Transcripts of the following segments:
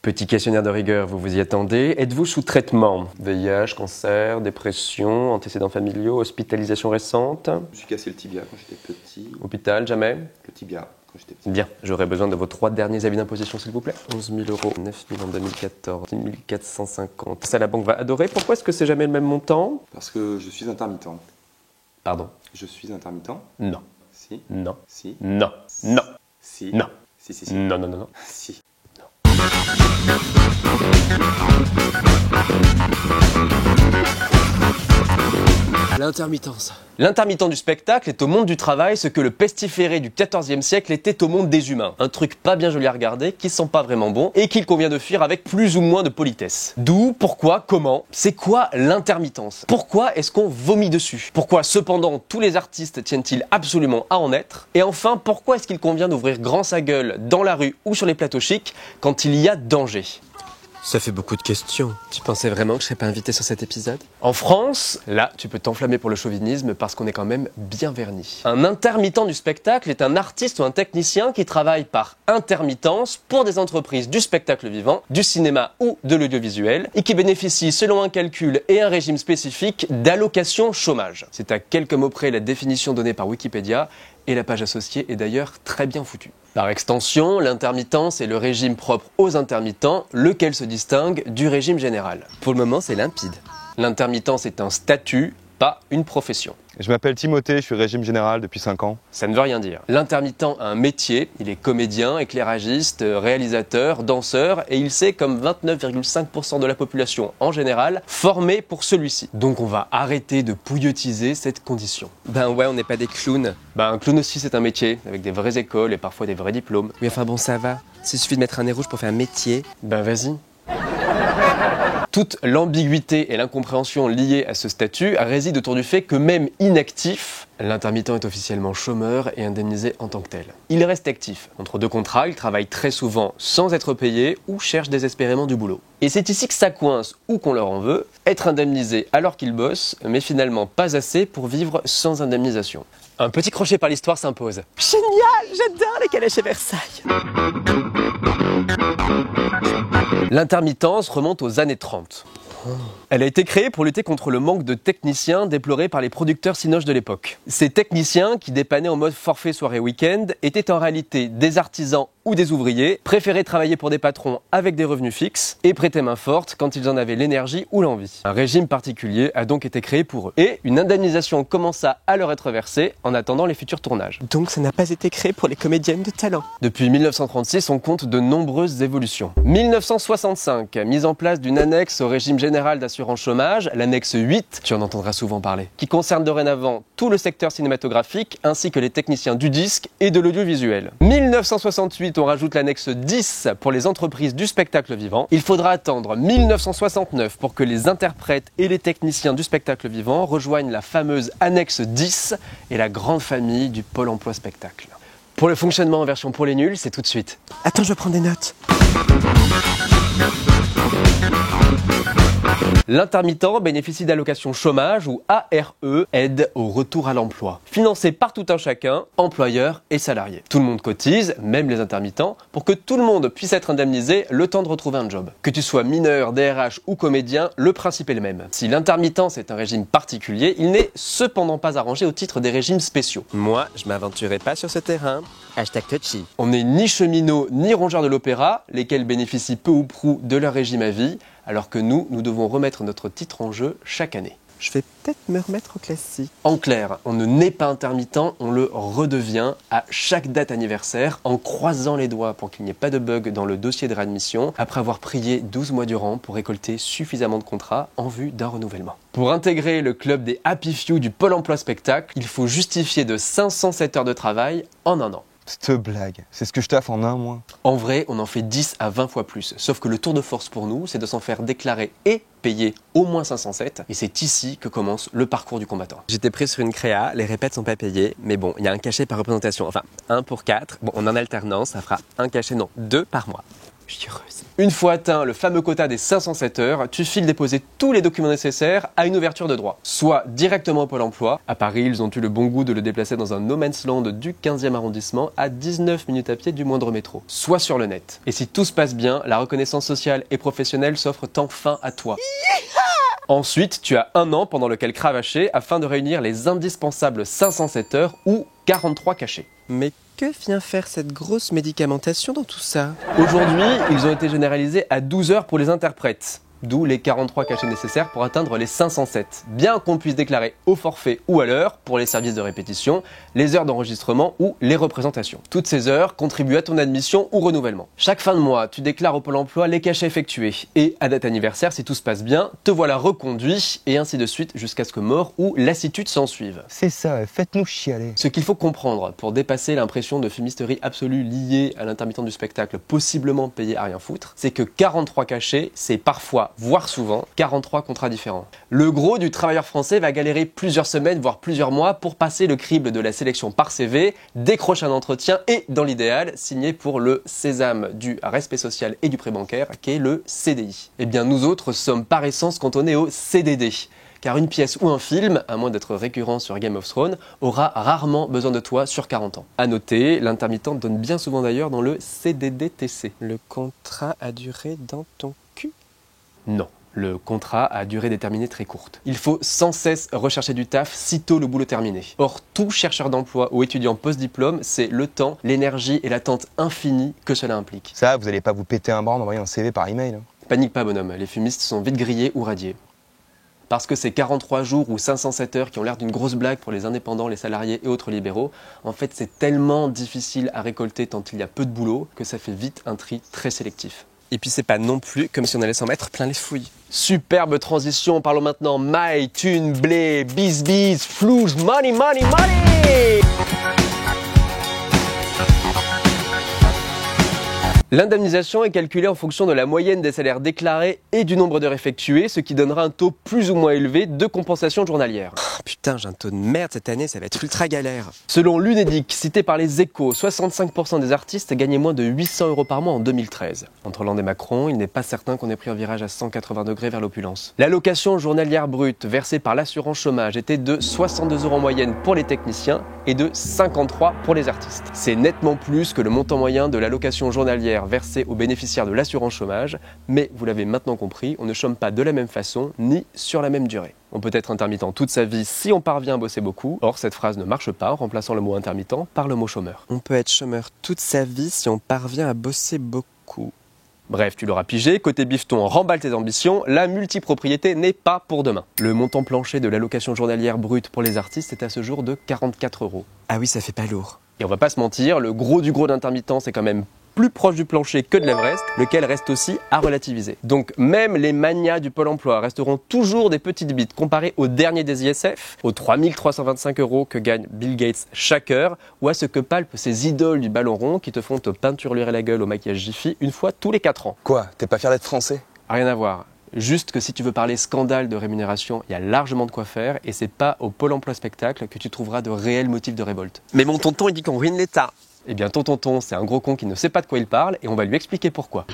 Petit questionnaire de rigueur, vous vous y attendez. Êtes-vous sous traitement? VIH, cancer, dépression, antécédents familiaux, hospitalisation récente? Je me suis cassé le tibia quand j'étais petit. Hôpital, jamais? Le tibia quand j'étais petit. Bien, j'aurais besoin de vos 3 derniers avis d'imposition s'il vous plaît. 11 000 euros, 9 000 en 2014, 10 450. Ça la banque va adorer. Pourquoi est-ce que c'est jamais le même montant? Parce que je suis intermittent. Pardon? Je suis intermittent? Non. Si. Non. Si. Non. Non. Si. Non. Si. Non, non, non, non. Si. L'intermittence. L'intermittent du spectacle est au monde du travail ce que le pestiféré du XIVe siècle était au monde des humains. Un truc pas bien joli à regarder, qui sent pas vraiment bon et qu'il convient de fuir avec plus ou moins de politesse. D'où, pourquoi, comment? C'est quoi l'intermittence? Pourquoi est-ce qu'on vomit dessus? Pourquoi cependant tous les artistes tiennent-ils absolument à en être? Et enfin, pourquoi est-ce qu'il convient d'ouvrir grand sa gueule dans la rue ou sur les plateaux chics quand il y a danger? Ça fait beaucoup de questions. Tu pensais vraiment que je serais pas invité sur cet épisode? En France, là, tu peux t'enflammer pour le chauvinisme parce qu'on est quand même bien verni. Un intermittent du spectacle est un artiste ou un technicien qui travaille par intermittence pour des entreprises du spectacle vivant, du cinéma ou de l'audiovisuel et qui bénéficie, selon un calcul et un régime spécifique, d'allocation chômage. C'est à quelques mots près la définition donnée par Wikipédia et la page associée est d'ailleurs très bien foutue. Par extension, l'intermittence est le régime propre aux intermittents, lequel se distingue du régime général. Pour le moment, c'est limpide. L'intermittence est un statut, pas une profession. Je m'appelle Timothée, je suis régime général depuis 5 ans. Ça ne veut rien dire. L'intermittent a un métier, il est comédien, éclairagiste, réalisateur, danseur, et il s'est, comme 29,5% de la population en général, formé pour celui-ci. Donc on va arrêter de pouillotiser cette condition. Ben ouais, on n'est pas des clowns. Ben un clown aussi c'est un métier, avec des vraies écoles et parfois des vrais diplômes. Oui, enfin bon, ça va. S'il suffit de mettre un nez rouge pour faire un métier. Ben vas-y. Toute l'ambiguïté et l'incompréhension liées à ce statut résident autour du fait que même inactif, l'intermittent est officiellement chômeur et indemnisé en tant que tel. Il reste actif. Entre deux contrats, il travaille très souvent sans être payé ou cherche désespérément du boulot. Et c'est ici que ça coince ou qu'on leur en veut, être indemnisé alors qu'il bosse, mais finalement pas assez pour vivre sans indemnisation. Un petit crochet par l'histoire s'impose. Génial, j'adore les calèches à Versailles. L'intermittence remonte aux années 30. Elle a été créée pour lutter contre le manque de techniciens déploré par les producteurs cinoches de l'époque. Ces techniciens, qui dépannaient en mode forfait soirée week-end, étaient en réalité des artisans ou des ouvriers, préféraient travailler pour des patrons avec des revenus fixes et prêtaient main forte quand ils en avaient l'énergie ou l'envie. Un régime particulier a donc été créé pour eux. Et une indemnisation commença à leur être versée en attendant les futurs tournages. Donc ça n'a pas été créé pour les comédiennes de talent. Depuis 1936, on compte de nombreuses évolutions. 1965, mise en place d'une annexe au régime général d'assurance chômage, l'annexe 8, tu en entendras souvent parler, qui concerne dorénavant tout le secteur cinématographique ainsi que les techniciens du disque et de l'audiovisuel. 1968, on rajoute l'annexe 10 pour les entreprises du spectacle vivant. Il faudra attendre 1969 pour que les interprètes et les techniciens du spectacle vivant rejoignent la fameuse annexe 10 et la grande famille du Pôle emploi spectacle. Pour le fonctionnement en version pour les nuls, c'est tout de suite. Attends, je vais prendre des notes. L'intermittent bénéficie d'allocation chômage ou ARE, aide au retour à l'emploi, financée par tout un chacun, employeurs et salariés. Tout le monde cotise, même les intermittents, pour que tout le monde puisse être indemnisé le temps de retrouver un job. Que tu sois mineur, DRH ou comédien, le principe est le même. Si l'intermittence est un régime particulier, il n'est cependant pas arrangé au titre des régimes spéciaux. Moi, je m'aventurerai pas sur ce terrain. #touchy. On n'est ni cheminot ni rongeur de l'opéra, lesquels bénéficient peu ou prou de leur régime à vie, alors que nous devons remettre notre titre en jeu chaque année. Je vais peut-être me remettre au classique. En clair, on ne naît pas intermittent, on le redevient à chaque date anniversaire en croisant les doigts pour qu'il n'y ait pas de bug dans le dossier de réadmission, après avoir prié 12 mois durant pour récolter suffisamment de contrats en vue d'un renouvellement. Pour intégrer le club des Happy Few du Pôle emploi spectacle, il faut justifier de 507 heures de travail en un an. Cette blague, c'est ce que je taffe en un mois. En vrai, on en fait 10 à 20 fois plus. Sauf que le tour de force pour nous, c'est de s'en faire déclarer et payer au moins 507. Et c'est ici que commence le parcours du combattant. J'étais pris sur une créa, les répètes sont pas payées, mais bon, il y a un cachet par représentation. Enfin, 1 pour 4. Bon, on en alternance, ça fera un cachet, non, 2 par mois. Je suis heureuse. Une fois atteint le fameux quota des 507 heures, tu files déposer tous les documents nécessaires à une ouverture de droit. Soit directement au Pôle emploi. À Paris, ils ont eu le bon goût de le déplacer dans un no man's land du 15e arrondissement à 19 minutes à pied du moindre métro. Soit sur le net. Et si tout se passe bien, la reconnaissance sociale et professionnelle s'offre enfin à toi. Ensuite, tu as 1 an pendant lequel cravacher afin de réunir les indispensables 507 heures ou 43 cachets. Mais que vient faire cette grosse médicamentation dans tout ça? Aujourd'hui, ils ont été généralisés à 12 heures pour les interprètes. D'où les 43 cachets nécessaires pour atteindre les 507. Bien qu'on puisse déclarer au forfait ou à l'heure pour les services de répétition, les heures d'enregistrement ou les représentations. Toutes ces heures contribuent à ton admission ou renouvellement. Chaque fin de mois, tu déclares au Pôle emploi les cachets effectués. Et à date anniversaire, si tout se passe bien, te voilà reconduit et ainsi de suite jusqu'à ce que mort ou lassitude s'en suive. C'est ça, faites-nous chialer. Ce qu'il faut comprendre pour dépasser l'impression de fumisterie absolue liée à l'intermittent du spectacle possiblement payé à rien foutre, c'est que 43 cachets, c'est parfois, voire souvent, 43 contrats différents. Le gros du travailleur français va galérer plusieurs semaines, voire plusieurs mois pour passer le crible de la sélection par CV, décrocher un entretien et, dans l'idéal, signer pour le sésame du respect social et du prêt bancaire, qui est le CDI. Eh bien, nous autres sommes par essence cantonnés au CDD. Car une pièce ou un film, à moins d'être récurrent sur Game of Thrones, aura rarement besoin de toi sur 40 ans. À noter, l'intermittent donne bien souvent d'ailleurs dans le CDDTC. Le contrat a duré dans ton cul? Non. Le contrat a durée déterminée très courte. Il faut sans cesse rechercher du taf sitôt le boulot terminé. Or, tout chercheur d'emploi ou étudiant post-diplôme, c'est le temps, l'énergie et l'attente infinie que cela implique. Ça, vous allez pas vous péter un bras en envoyant un CV par email. Hein. Panique pas bonhomme, les fumistes sont vite grillés ou radiés. Parce que ces 43 jours ou 507 heures qui ont l'air d'une grosse blague pour les indépendants, les salariés et autres libéraux, en fait c'est tellement difficile à récolter tant il y a peu de boulot que ça fait vite un tri très sélectif. Et puis c'est pas non plus comme si on allait s'en mettre plein les fouilles. Superbe transition, parlons maintenant maille, thune, blé, bis, flouze, money, money, money. L'indemnisation est calculée en fonction de la moyenne des salaires déclarés et du nombre d'heures effectuées, ce qui donnera un taux plus ou moins élevé de compensation journalière. Oh, putain, j'ai un taux de merde cette année, ça va être ultra galère. Selon l'UNEDIC, cité par les Échos, 65% des artistes gagnaient moins de 800 € par mois en 2013. Entre Hollande et Macron, il n'est pas certain qu'on ait pris un virage à 180 degrés vers l'opulence. L'allocation journalière brute versée par l'assurance chômage était de 62 € en moyenne pour les techniciens et de 53 pour les artistes. C'est nettement plus que le montant moyen de l'allocation journalière versée aux bénéficiaires de l'assurance chômage, mais vous l'avez maintenant compris, on ne chôme pas de la même façon ni sur la même durée. On peut être intermittent toute sa vie si on parvient à bosser beaucoup, or cette phrase ne marche pas en remplaçant le mot intermittent par le mot chômeur. On peut être chômeur toute sa vie si on parvient à bosser beaucoup. Bref, tu l'auras pigé, côté bifton, remballe tes ambitions, la multipropriété n'est pas pour demain. Le montant plancher de l'allocation journalière brute pour les artistes est à ce jour de 44 €. Ah oui, ça fait pas lourd. Et on va pas se mentir, le gros du gros d'intermittent, c'est quand même plus proche du plancher que de l'Everest, lequel reste aussi à relativiser. Donc même les manias du Pôle emploi resteront toujours des petites bites comparées au dernier des ISF, aux 3325 € que gagne Bill Gates chaque heure, ou à ce que palpent ces idoles du ballon rond qui te font te peinturlurer la gueule au maquillage Jiffy une fois tous les 4 ans. Quoi, t'es pas fier d'être français? Rien à voir. Juste que si tu veux parler scandale de rémunération, il y a largement de quoi faire et c'est pas au Pôle emploi spectacle que tu trouveras de réels motifs de révolte. Mais mon tonton, il dit qu'on ruine l'État. Eh bien ton tonton, c'est un gros con qui ne sait pas de quoi il parle et on va lui expliquer pourquoi.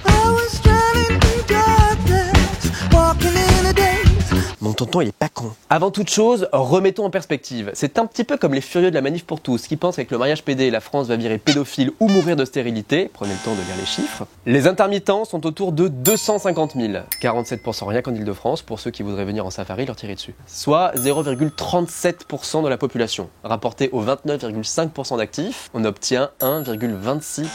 Mon tonton, il est pas con. Avant toute chose, remettons en perspective. C'est un petit peu comme les furieux de la manif pour tous qui pensent qu'avec le mariage PD, la France va virer pédophile ou mourir de stérilité. Prenez le temps de lire les chiffres. Les intermittents sont autour de 250 000. 47% rien qu'en Ile-de-France pour ceux qui voudraient venir en safari leur tirer dessus. Soit 0,37% de la population. Rapporté aux 29,5% d'actifs, on obtient 1,26%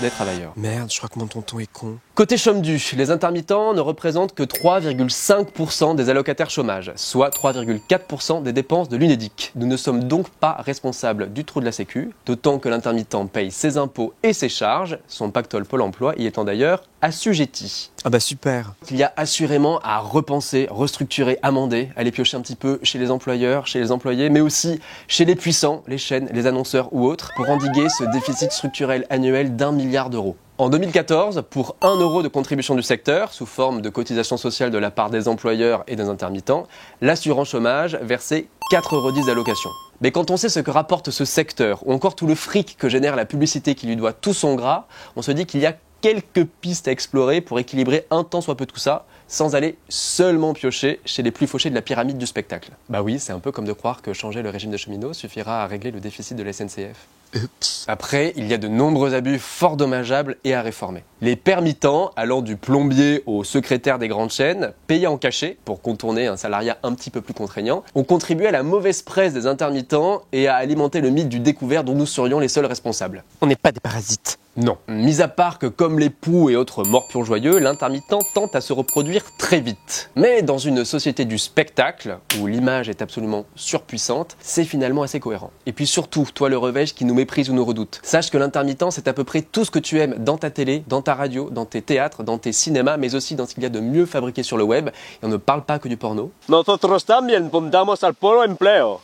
des travailleurs. Merde, je crois que mon tonton est con. Côté chôme-du, les intermittents ne représentent que 3,5% des allocataires chômage, soit 3,4% des dépenses de l'UNEDIC. Nous ne sommes donc pas responsables du trou de la Sécu, d'autant que l'intermittent paye ses impôts et ses charges, son pactole Pôle emploi y étant d'ailleurs assujetti. Ah bah super. Il y a assurément à repenser, restructurer, amender, aller piocher un petit peu chez les employeurs, chez les employés, mais aussi chez les puissants, les chaînes, les annonceurs ou autres, pour endiguer ce déficit structurel annuel d'1 milliard d'euros. En 2014, pour 1 € de contribution du secteur, sous forme de cotisation sociale de la part des employeurs et des intermittents, l'assurance chômage versait 4,10 € d'allocation. Mais quand on sait ce que rapporte ce secteur, ou encore tout le fric que génère la publicité qui lui doit tout son gras, on se dit qu'il y a quelques pistes à explorer pour équilibrer un tant soit peu tout ça, sans aller seulement piocher chez les plus fauchés de la pyramide du spectacle. Bah oui, c'est un peu comme de croire que changer le régime des cheminots suffira à régler le déficit de la SNCF. Oups. Après, il y a de nombreux abus fort dommageables et à réformer. Les permittents, allant du plombier au secrétaire des grandes chaînes, payés en cachet pour contourner un salariat un petit peu plus contraignant, ont contribué à la mauvaise presse des intermittents et à alimenter le mythe du découvert dont nous serions les seuls responsables. On n'est pas des parasites. Non. Mis à part que comme les poux et autres morpions joyeux, l'intermittent tente à se reproduire très vite. Mais dans une société du spectacle, où l'image est absolument surpuissante, c'est finalement assez cohérent. Et puis surtout, toi le revêche qui nous méprise ou nous redoute, sache que l'intermittent c'est à peu près tout ce que tu aimes dans ta télé, dans ta radio, dans tes théâtres, dans tes cinémas, mais aussi dans ce qu'il y a de mieux fabriqué sur le web. Et on ne parle pas que du porno. Nosotros también puntamos al puro empleo.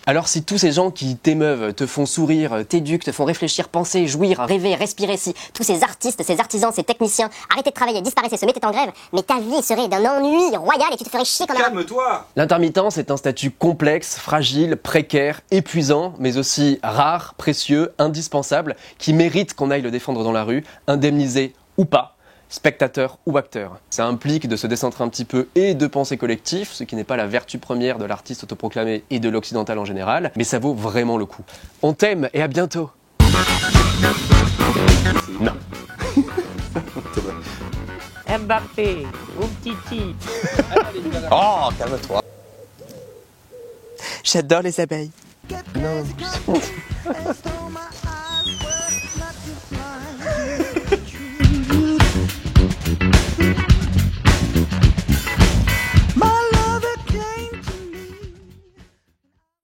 Alors si tous ces gens qui t'émeuvent, te font sourire, t'éduquent, te font réfléchir, penser, jouir, rêver, respirer, si tous ces artistes, ces artisans, ces techniciens arrêtaient de travailler, disparaissaient, se mettaient en grève, mais ta vie serait d'un ennui royal et tu te ferais chier comme un... Calme-toi! l'intermittent, c'est un statut complexe, fragile, précaire, épuisant, mais aussi rare, précieux, indispensable, qui mérite qu'on aille le défendre dans la rue, indemnisé ou pas, spectateur ou acteur. Ça implique de se décentrer un petit peu et de penser collectif, ce qui n'est pas la vertu première de l'artiste autoproclamé et de l'occidental en général, mais ça vaut vraiment le coup. On t'aime et à bientôt! Non. Mbappé, Oumtiti. Oh, calme-toi. J'adore les abeilles. Non.